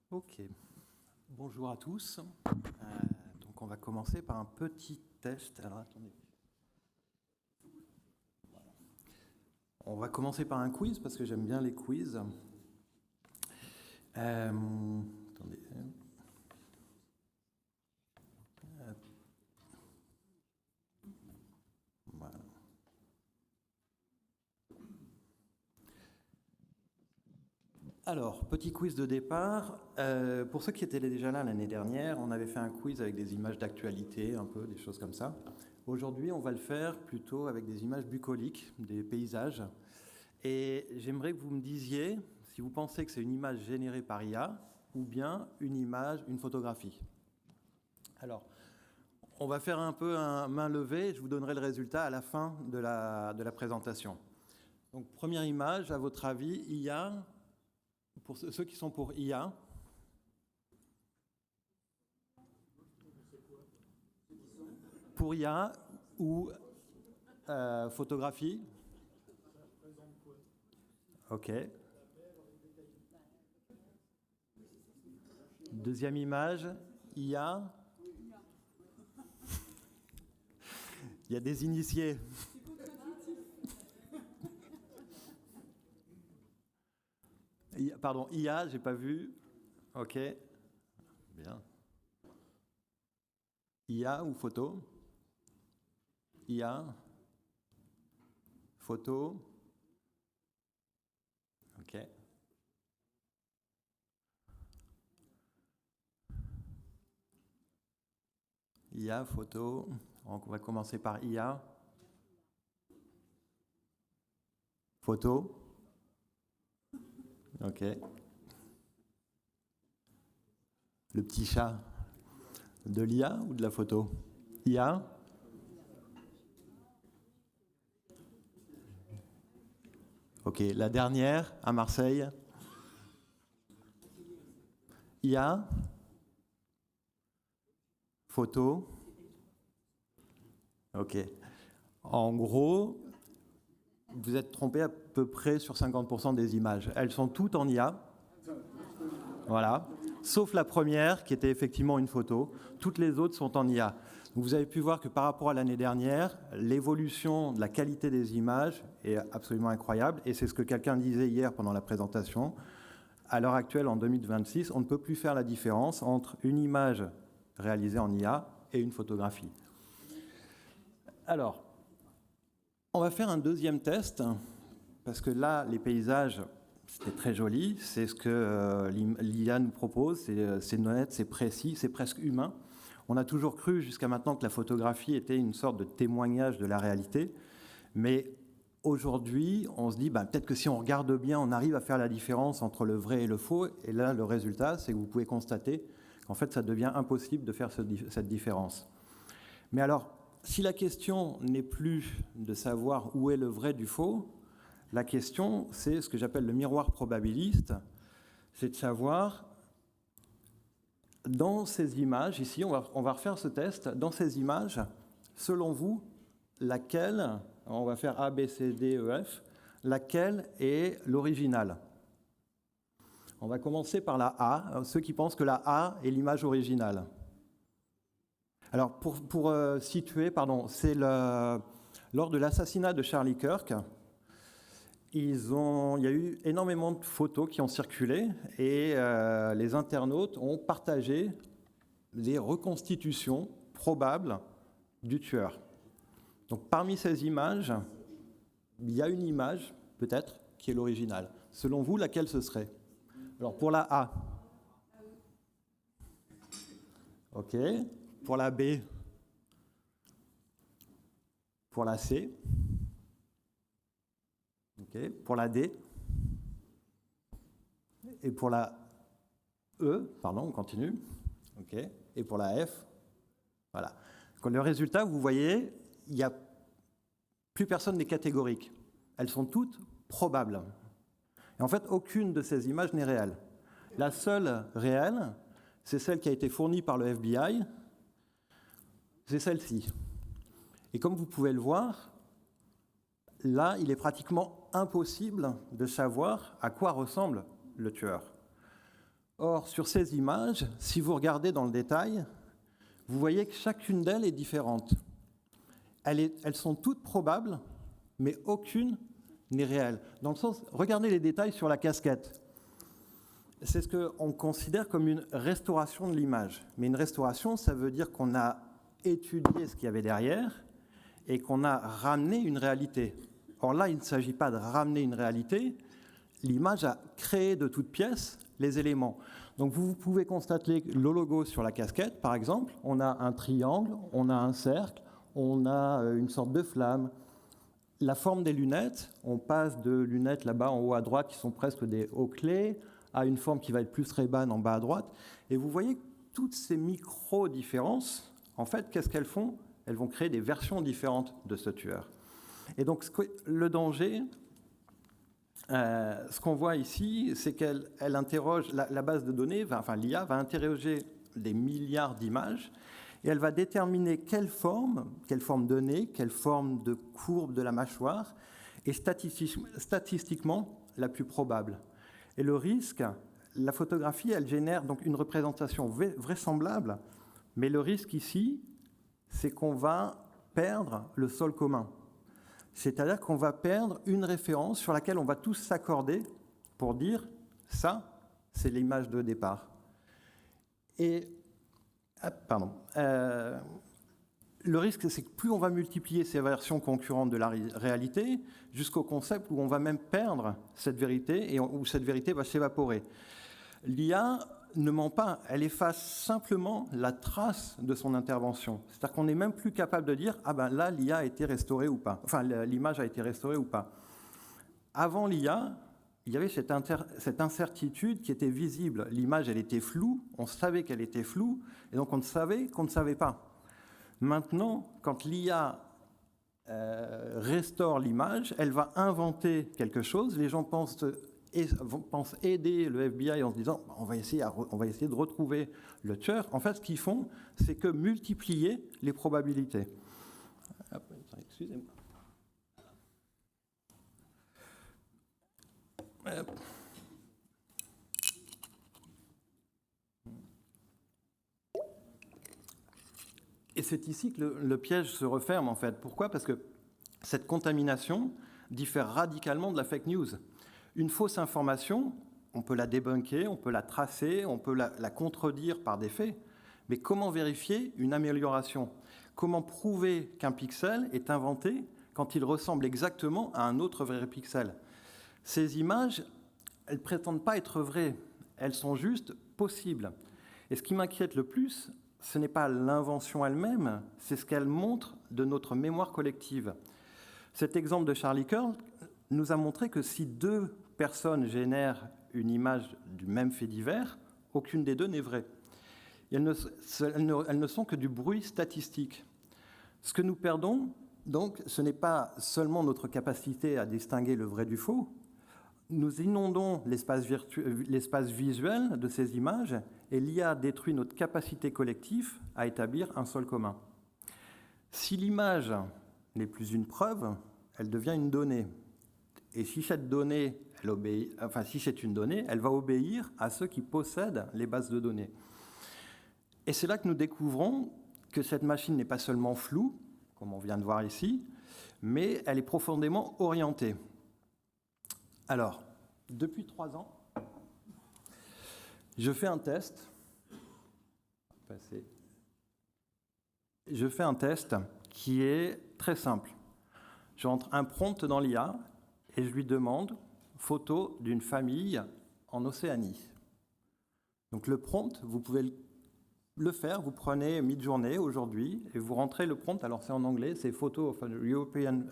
Ok, bonjour à tous. Donc on va commencer par un petit test. Alors attendez. On va commencer par un quiz parce que j'aime bien les quiz. Attendez. Voilà. Alors, petit quiz de départ. Pour ceux qui étaient déjà là l'année dernière, on avait fait un quiz avec des images d'actualité, un peu, des choses comme ça. Aujourd'hui, on va le faire plutôt avec des images bucoliques, des paysages. Et j'aimerais que vous me disiez si vous pensez que c'est une image générée par IA ou bien une image, une photographie. Alors, on va faire un peu un main levée. Je vous donnerai le résultat à la fin de la présentation. Donc, première image, à votre avis, IA, pour ceux qui sont pour IA. Pour IA ou photographie. Ok. Deuxième image, IA. Il y a des initiés. Pardon, IA, j'ai pas vu. Ok. Bien. IA ou photo? IA. Photo. Ok. IA, photo. On va commencer par IA. Photo. Ok. Le petit chat. De l'IA ou de la photo? IA. Ok. La dernière, à Marseille. IA. Photo. Ok. En gros, vous êtes trompé à peu près sur 50% des images. Elles sont toutes en IA. Voilà. Sauf la première, qui était effectivement une photo. Toutes les autres sont en IA. Donc vous avez pu voir que par rapport à l'année dernière, l'évolution de la qualité des images est absolument incroyable. Et c'est ce que quelqu'un disait hier pendant la présentation. À l'heure actuelle, en 2026, on ne peut plus faire la différence entre une image réalisée en IA et une photographie. Alors, on va faire un deuxième test, parce que là, les paysages, c'était très joli, c'est ce que l'IA nous propose, c'est net, c'est précis, c'est presque humain. On a toujours cru jusqu'à maintenant que la photographie était une sorte de témoignage de la réalité, mais aujourd'hui, on se dit peut-être que si on regarde bien, on arrive à faire la différence entre le vrai et le faux, et là, le résultat, c'est que vous pouvez constater qu'en fait, ça devient impossible de faire cette différence. Mais alors, si la question n'est plus de savoir où est le vrai du faux, la question, c'est ce que j'appelle le miroir probabiliste, c'est de savoir, dans ces images, ici, on va refaire ce test, dans ces images, selon vous, laquelle, on va faire A, B, C, D, E, F, laquelle est l'originale? On va commencer par la A, ceux qui pensent que la A est l'image originale. Alors, pour situer, c'est lors de l'assassinat de Charlie Kirk, il y a eu énormément de photos qui ont circulé et les internautes ont partagé les reconstitutions probables du tueur. Donc, parmi ces images, il y a une image, peut-être, qui est l'originale. Selon vous, laquelle ce serait? Alors, pour la A. OK. Pour la B. Pour la C. OK. Pour la D. Et pour la E, pardon, on continue. OK. Et pour la F, voilà. Donc, le résultat, vous voyez, il n'y a plus personne n'est catégorique. Elles sont toutes probables. Et en fait, aucune de ces images n'est réelle. La seule réelle, c'est celle qui a été fournie par le FBI, c'est celle-ci. Et comme vous pouvez le voir, là, il est pratiquement impossible de savoir à quoi ressemble le tueur. Or, sur ces images, si vous regardez dans le détail, vous voyez que chacune d'elles est différente. Elles sont toutes probables, mais aucune n'est réelle. Dans le sens, regardez les détails sur la casquette. C'est ce qu'on considère comme une restauration de l'image. Mais une restauration, ça veut dire qu'on a étudié ce qu'il y avait derrière et qu'on a ramené une réalité. Or là, il ne s'agit pas de ramener une réalité. L'image a créé de toutes pièces les éléments. Donc vous pouvez constater le logo sur la casquette, par exemple. On a un triangle, on a un cercle, on a une sorte de flamme. La forme des lunettes, on passe de lunettes là-bas en haut à droite qui sont presque des hauts-clés à une forme qui va être plus Ray-Ban en bas à droite. Et vous voyez toutes ces micro-différences, en fait, qu'est-ce qu'elles font? Elles vont créer des versions différentes de ce tueur. Et donc le danger, ce qu'on voit ici, c'est qu'elle interroge la base de données, l'IA va interroger des milliards d'images et elle va déterminer quelle forme donnée, quelle forme de courbe de la mâchoire est statistiquement la plus probable. Et le risque, la photographie, elle génère donc une représentation vraisemblable, mais le risque ici, c'est qu'on va perdre le sol commun. C'est-à-dire qu'on va perdre une référence sur laquelle on va tous s'accorder pour dire « ça, c'est l'image de départ ». Et, le risque, c'est que plus on va multiplier ces versions concurrentes de la réalité, jusqu'au concept où on va même perdre cette vérité et où cette vérité va s'évaporer. L'IA ne ment pas, elle efface simplement la trace de son intervention. C'est-à-dire qu'on n'est même plus capable de dire « ah ben là, l'IA a été restaurée ou pas », enfin l'image a été restaurée ou pas. Avant l'IA, il y avait cette incertitude qui était visible. L'image, elle était floue, on savait qu'elle était floue, et donc on savait qu'on ne savait pas. Maintenant, quand l'IA restaure l'image, elle va inventer quelque chose. Les gens pensent aider le FBI en se disant on va essayer de retrouver le tueur. En fait, ce qu'ils font, c'est que multiplier les probabilités. Excusez-moi. Et c'est ici que le piège se referme, en fait. Pourquoi? Parce que cette contamination diffère radicalement de la fake news. Une fausse information, on peut la débunker, on peut la tracer, on peut la contredire par des faits. Mais comment vérifier une amélioration? Comment prouver qu'un pixel est inventé quand il ressemble exactement à un autre vrai pixel? Ces images, elles ne prétendent pas être vraies, elles sont juste possibles. Et ce qui m'inquiète le plus, ce n'est pas l'invention elle-même, c'est ce qu'elle montre de notre mémoire collective. Cet exemple de Charlie Kirk nous a montré que si deux personnes génèrent une image du même fait divers, aucune des deux n'est vraie. Elles ne sont que du bruit statistique. Ce que nous perdons, donc, ce n'est pas seulement notre capacité à distinguer le vrai du faux. Nous inondons l'espace visuel de ces images et l'IA détruit notre capacité collective à établir un sol commun. Si l'image n'est plus une preuve, elle devient une donnée. Et si cette donnée, si c'est une donnée, elle va obéir à ceux qui possèdent les bases de données. Et c'est là que nous découvrons que cette machine n'est pas seulement floue, comme on vient de voir ici, mais elle est profondément orientée. Alors, depuis 3 ans, je fais un test. Je fais un test qui est très simple. Je rentre un prompt dans l'IA et je lui demande photo d'une famille en Océanie. Donc le prompt, vous pouvez le faire, vous prenez Midjourney aujourd'hui et vous rentrez le prompt, alors c'est en anglais, c'est photo of a European...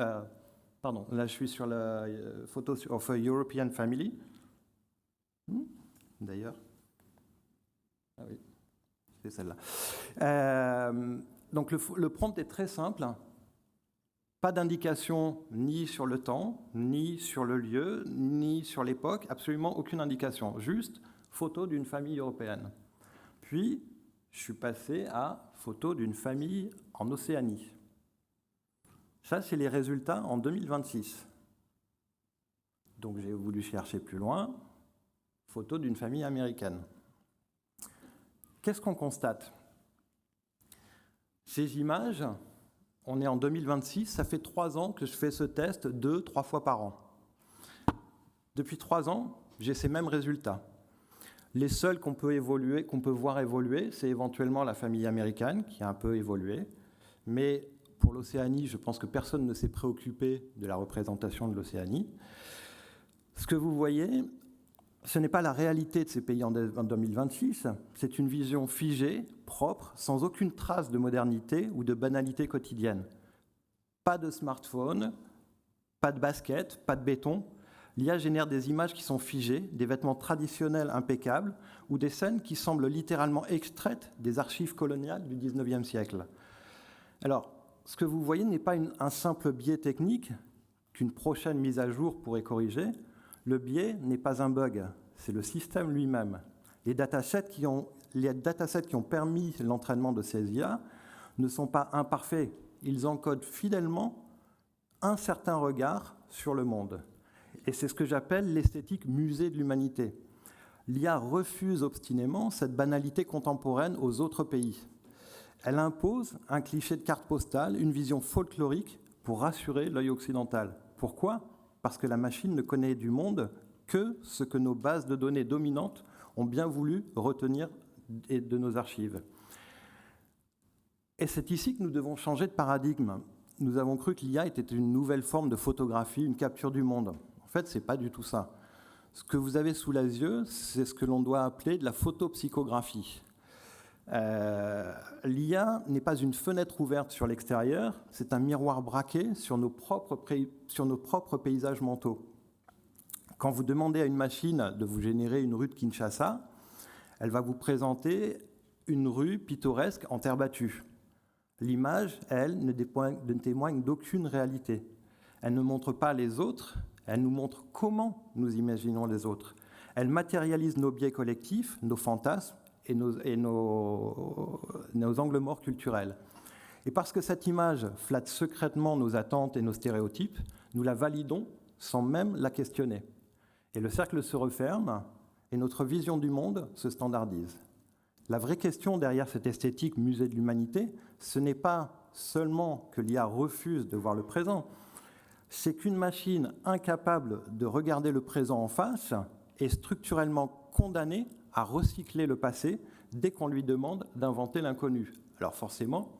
là je suis sur la photo of a European family. D'ailleurs. Ah oui, c'est celle-là. Donc le prompt est très simple. Pas d'indication ni sur le temps, ni sur le lieu, ni sur l'époque, absolument aucune indication. Juste photo d'une famille européenne. Puis, je suis passé à photo d'une famille en Océanie. Ça, c'est les résultats en 2026. Donc, j'ai voulu chercher plus loin, photo d'une famille américaine. qu'est-ce qu'on constate? Ces images, on est en 2026, ça fait 3 ans que je fais ce test 2-3 fois par an. Depuis 3 ans, j'ai ces mêmes résultats. Les seuls qu'on peut voir évoluer, c'est éventuellement la famille américaine, qui a un peu évolué. Mais pour l'Océanie, je pense que personne ne s'est préoccupé de la représentation de l'Océanie. Ce que vous voyez, ce n'est pas la réalité de ces pays en 2026, c'est une vision figée, propre, sans aucune trace de modernité ou de banalité quotidienne. Pas de smartphone, pas de basket, pas de béton. L'IA génère des images qui sont figées, des vêtements traditionnels impeccables ou des scènes qui semblent littéralement extraites des archives coloniales du XIXe siècle. Alors, ce que vous voyez n'est pas un simple biais technique qu'une prochaine mise à jour pourrait corriger. Le biais n'est pas un bug, c'est le système lui-même. Les datasets qui ont permis l'entraînement de ces IA ne sont pas imparfaits. Ils encodent fidèlement un certain regard sur le monde. Et c'est ce que j'appelle l'esthétique musée de l'humanité. L'IA refuse obstinément cette banalité contemporaine aux autres pays. Elle impose un cliché de carte postale, une vision folklorique pour rassurer l'œil occidental. Pourquoi ? Parce que la machine ne connaît du monde que ce que nos bases de données dominantes ont bien voulu retenir de nos archives. Et c'est ici que nous devons changer de paradigme. Nous avons cru que l'IA était une nouvelle forme de photographie, une capture du monde. En fait, ce n'est pas du tout ça. Ce que vous avez sous les yeux, c'est ce que l'on doit appeler de la photopsychographie. L'IA n'est pas une fenêtre ouverte sur l'extérieur, c'est un miroir braqué sur nos propres paysages mentaux. Quand vous demandez à une machine de vous générer une rue de Kinshasa, elle va vous présenter une rue pittoresque en terre battue. L'image, elle, ne témoigne d'aucune réalité. Elle ne montre pas les autres, elle nous montre comment nous imaginons les autres. Elle matérialise nos biais collectifs, nos fantasmes et nos angles morts culturels. Et parce que cette image flatte secrètement nos attentes et nos stéréotypes, nous la validons sans même la questionner. Et le cercle se referme et notre vision du monde se standardise. La vraie question derrière cette esthétique musée de l'humanité, ce n'est pas seulement que l'IA refuse de voir le présent, c'est qu'une machine incapable de regarder le présent en face est structurellement condamnée à recycler le passé dès qu'on lui demande d'inventer l'inconnu. Alors forcément,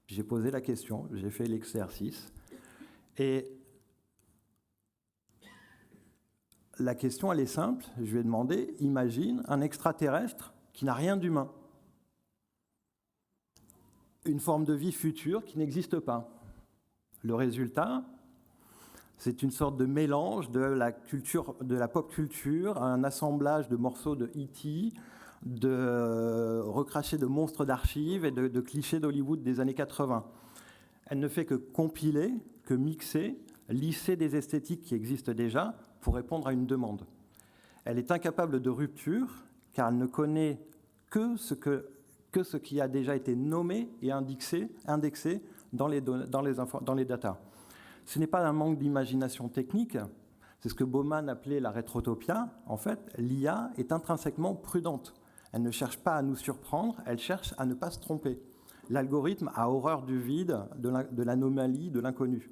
j'ai posé la question, j'ai fait l'exercice, et la question, elle est simple, je lui ai demandé, imagine un extraterrestre qui n'a rien d'humain, une forme de vie future qui n'existe pas. Le résultat, c'est une sorte de mélange de la pop culture, un assemblage de morceaux de E.T., de recrachés de monstres d'archives et de clichés d'Hollywood des années 80. Elle ne fait que compiler, que mixer, lisser des esthétiques qui existent déjà pour répondre à une demande. Elle est incapable de rupture car elle ne connaît que ce qui a déjà été nommé et indexé dans les datas. Ce n'est pas un manque d'imagination technique, c'est ce que Bauman appelait la rétrotopia. En fait, l'IA est intrinsèquement prudente. Elle ne cherche pas à nous surprendre, elle cherche à ne pas se tromper. L'algorithme a horreur du vide, de l'anomalie, de l'inconnu.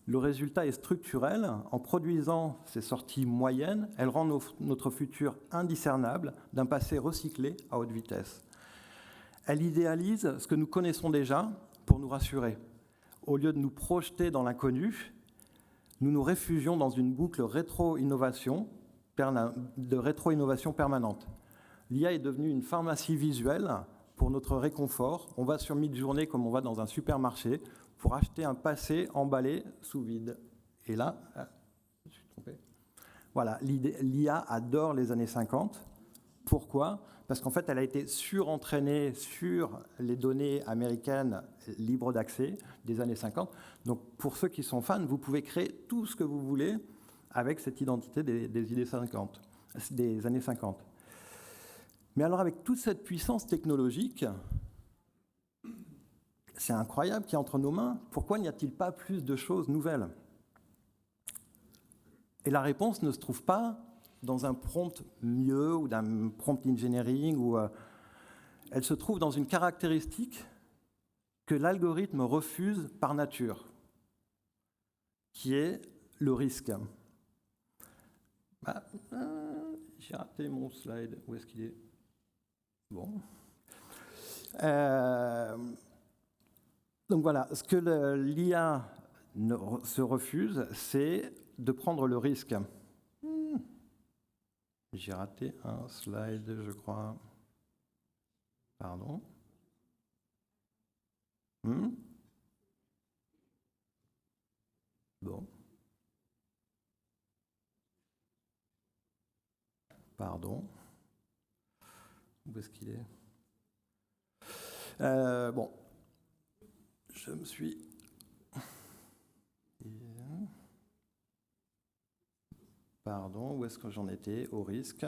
Le résultat est structurel. En produisant ces sorties moyennes, elle rend notre futur indiscernable d'un passé recyclé à haute vitesse. Elle idéalise ce que nous connaissons déjà pour nous rassurer. Au lieu de nous projeter dans l'inconnu, nous nous réfugions dans une boucle de rétro-innovation permanente. L'IA est devenue une pharmacie visuelle pour notre réconfort. On va sur Midjourney comme on va dans un supermarché pour acheter un passé emballé sous vide. Et là, je suis trompé. Voilà, l'IA adore les années 50. Pourquoi ? Parce qu'en fait, elle a été surentraînée sur les données américaines libres d'accès des années 50. Donc, pour ceux qui sont fans, vous pouvez créer tout ce que vous voulez avec cette identité des années 50. Mais alors, avec toute cette puissance technologique, c'est incroyable qui est entre nos mains. Pourquoi n'y a-t-il pas plus de choses nouvelles ? Et la réponse ne se trouve pas dans un prompt mieux ou d'un prompt engineering. elle se trouve dans une caractéristique que l'algorithme refuse par nature, qui est le risque. J'ai raté mon slide. Où est-ce qu'il est? Bon. Donc voilà, ce que l'IA se refuse, c'est de prendre le risque. J'ai raté un slide, je crois. Pardon. Bon. Pardon. Où est-ce qu'il est? Bon. Je me suis... Pardon, où est-ce que j'en étais? Au risque.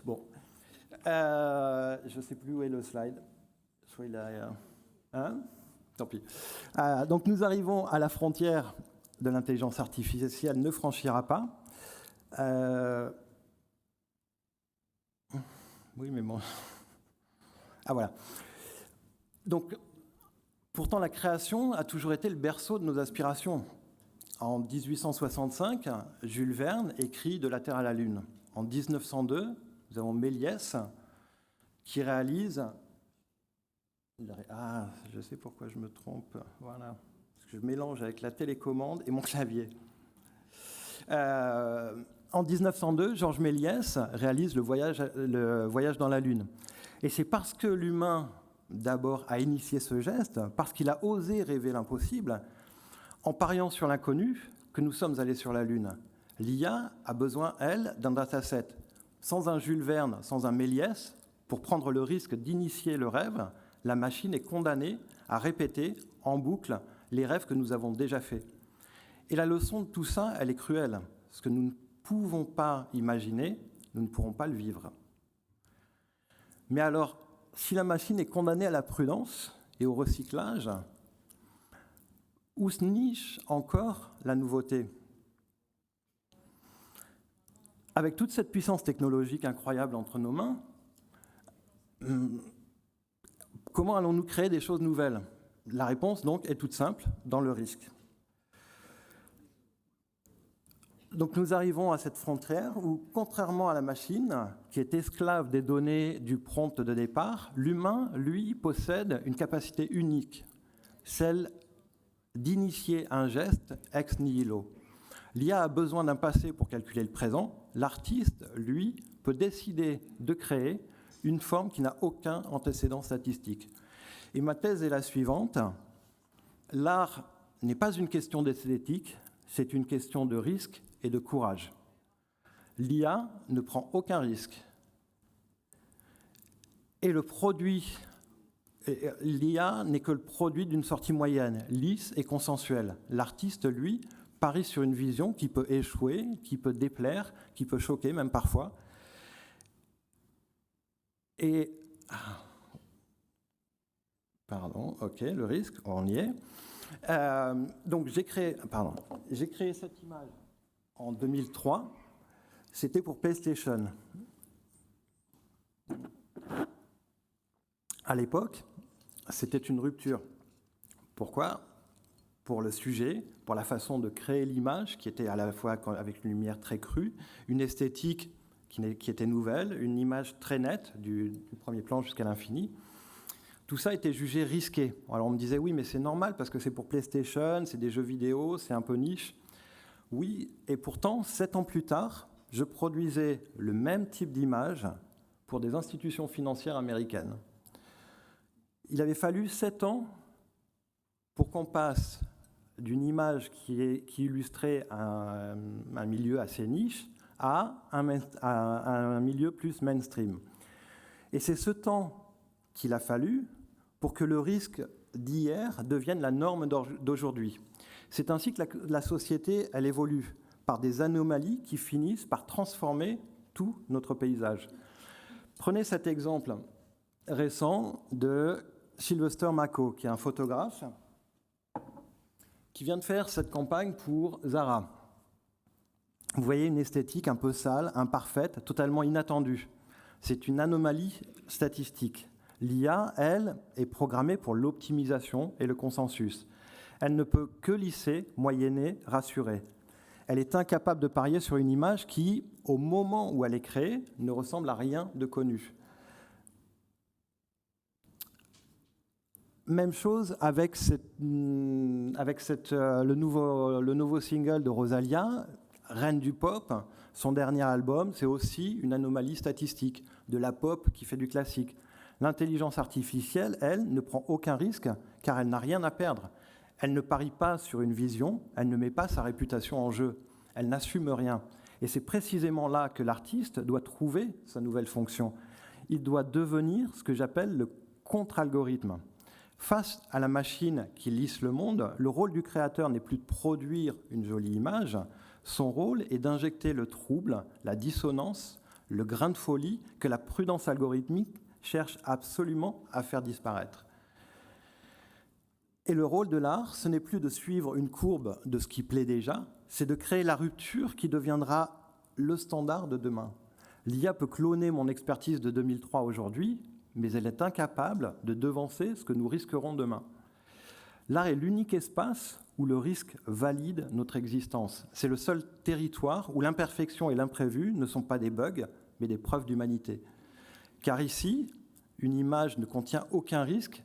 Bon. Je ne sais plus où est le slide. Soit il a... Tant pis. Donc nous arrivons à la frontière de l'intelligence artificielle ne franchira pas. Oui, mais bon... voilà. Donc, pourtant, la création a toujours été le berceau de nos aspirations. En 1865, Jules Verne écrit De la Terre à la Lune. En 1902, nous avons Méliès qui réalise... je sais pourquoi je me trompe. Voilà. Parce que je mélange avec la télécommande et mon clavier. En 1902, Georges Méliès réalise le voyage dans la Lune. Et c'est parce que l'humain, d'abord, a initié ce geste, parce qu'il a osé rêver l'impossible, en pariant sur l'inconnu, que nous sommes allés sur la Lune. L'IA a besoin, elle, d'un dataset. Sans un Jules Verne, sans un Méliès, pour prendre le risque d'initier le rêve, la machine est condamnée à répéter en boucle les rêves que nous avons déjà faits. Et la leçon de tout ça, elle est cruelle. Ce que nous ne pouvons pas imaginer, nous ne pourrons pas le vivre. Mais alors, si la machine est condamnée à la prudence et au recyclage, où se niche encore la nouveauté? Avec toute cette puissance technologique incroyable entre nos mains, comment allons-nous créer des choses nouvelles? La réponse, donc, est toute simple, dans le risque. Donc nous arrivons à cette frontière où, contrairement à la machine, qui est esclave des données du prompt de départ, l'humain, lui, possède une capacité unique, celle d'initier un geste ex nihilo. L'IA a besoin d'un passé pour calculer le présent. L'artiste, lui, peut décider de créer une forme qui n'a aucun antécédent statistique. Et ma thèse est la suivante. L'art n'est pas une question d'esthétique, c'est une question de risque et de courage. L'IA ne prend aucun risque. Et l'IA n'est que le produit d'une sortie moyenne, lisse et consensuelle. L'artiste, lui, parie sur une vision qui peut échouer, qui peut déplaire, qui peut choquer, même parfois. Et... Pardon, ok, le risque, on y est. Donc j'ai créé cette image en 2003. C'était pour PlayStation. À l'époque, c'était une rupture. Pourquoi? Pour le sujet, pour la façon de créer l'image, qui était à la fois avec une lumière très crue, une esthétique qui était nouvelle, une image très nette, du premier plan jusqu'à l'infini. Tout ça était jugé risqué. Alors on me disait, oui, mais c'est normal, parce que c'est pour PlayStation, c'est des jeux vidéo, c'est un peu niche. Oui, et pourtant, 7 ans plus tard, je produisais le même type d'image pour des institutions financières américaines. Il avait fallu 7 ans pour qu'on passe d'une image qui illustrait un milieu assez niche à un milieu plus mainstream. Et c'est ce temps qu'il a fallu pour que le risque d'hier devienne la norme d'aujourd'hui. C'est ainsi que la société, elle évolue par des anomalies qui finissent par transformer tout notre paysage. Prenez cet exemple récent de Sylvester Mako, qui est un photographe, qui vient de faire cette campagne pour Zara. Vous voyez une esthétique un peu sale, imparfaite, totalement inattendue. C'est une anomalie statistique. L'IA, elle, est programmée pour l'optimisation et le consensus. Elle ne peut que lisser, moyenner, rassurer. Elle est incapable de parier sur une image qui, au moment où elle est créée, ne ressemble à rien de connu. Même chose avec le nouveau single de Rosalia, Reine du pop. Son dernier album, c'est aussi une anomalie statistique, de la pop qui fait du classique. L'intelligence artificielle, elle, ne prend aucun risque car elle n'a rien à perdre. Elle ne parie pas sur une vision, elle ne met pas sa réputation en jeu. Elle n'assume rien. Et c'est précisément là que l'artiste doit trouver sa nouvelle fonction. Il doit devenir ce que j'appelle le contre-algorithme. Face à la machine qui lisse le monde, le rôle du créateur n'est plus de produire une jolie image, son rôle est d'injecter le trouble, la dissonance, le grain de folie que la prudence algorithmique cherche absolument à faire disparaître. Et le rôle de l'art, ce n'est plus de suivre une courbe de ce qui plaît déjà, c'est de créer la rupture qui deviendra le standard de demain. L'IA peut cloner mon expertise de 2003 aujourd'hui, mais elle est incapable de devancer ce que nous risquerons demain. L'art est l'unique espace où le risque valide notre existence. C'est le seul territoire où l'imperfection et l'imprévu ne sont pas des bugs, mais des preuves d'humanité. Car ici, une image ne contient aucun risque.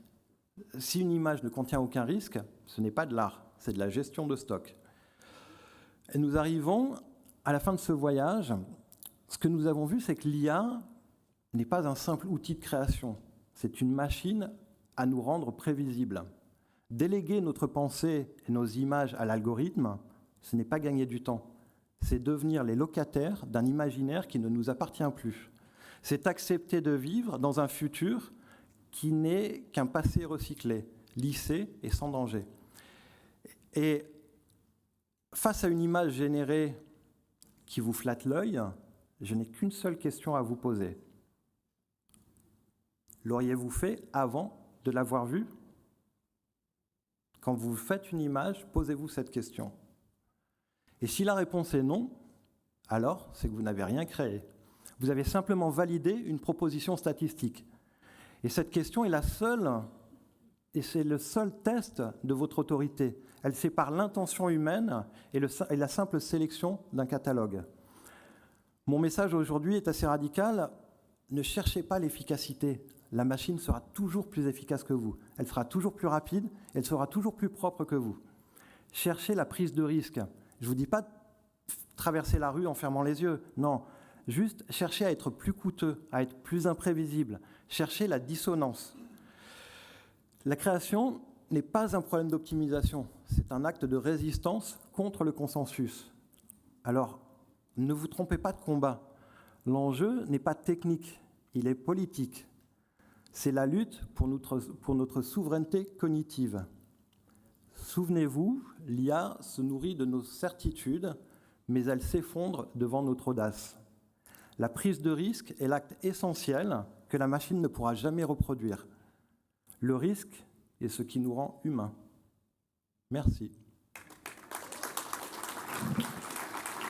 Si une image ne contient aucun risque, ce n'est pas de l'art, c'est de la gestion de stock. Et nous arrivons à la fin de ce voyage. Ce que nous avons vu, c'est que l'IA n'est pas un simple outil de création. C'est une machine à nous rendre prévisibles. Déléguer notre pensée et nos images à l'algorithme, ce n'est pas gagner du temps. C'est devenir les locataires d'un imaginaire qui ne nous appartient plus. C'est accepter de vivre dans un futur qui n'est qu'un passé recyclé, lissé et sans danger. Et face à une image générée qui vous flatte l'œil, je n'ai qu'une seule question à vous poser. L'auriez-vous fait avant de l'avoir vue ? Quand vous faites une image, posez-vous cette question. Et si la réponse est non, alors c'est que vous n'avez rien créé. Vous avez simplement validé une proposition statistique. Et cette question est la seule, et c'est le seul test de votre autorité. Elle sépare l'intention humaine et la simple sélection d'un catalogue. Mon message aujourd'hui est assez radical. Ne cherchez pas l'efficacité. La machine sera toujours plus efficace que vous. Elle sera toujours plus rapide, elle sera toujours plus propre que vous. Cherchez la prise de risque. Je ne vous dis pas de traverser la rue en fermant les yeux. Non, juste cherchez à être plus coûteux, à être plus imprévisible. Cherchez la dissonance. La création n'est pas un problème d'optimisation. C'est un acte de résistance contre le consensus. Alors, ne vous trompez pas de combat. L'enjeu n'est pas technique, il est politique. C'est la lutte pour notre souveraineté cognitive. Souvenez-vous, l'IA se nourrit de nos certitudes, mais elle s'effondre devant notre audace. La prise de risque est l'acte essentiel que la machine ne pourra jamais reproduire. Le risque est ce qui nous rend humains. Merci.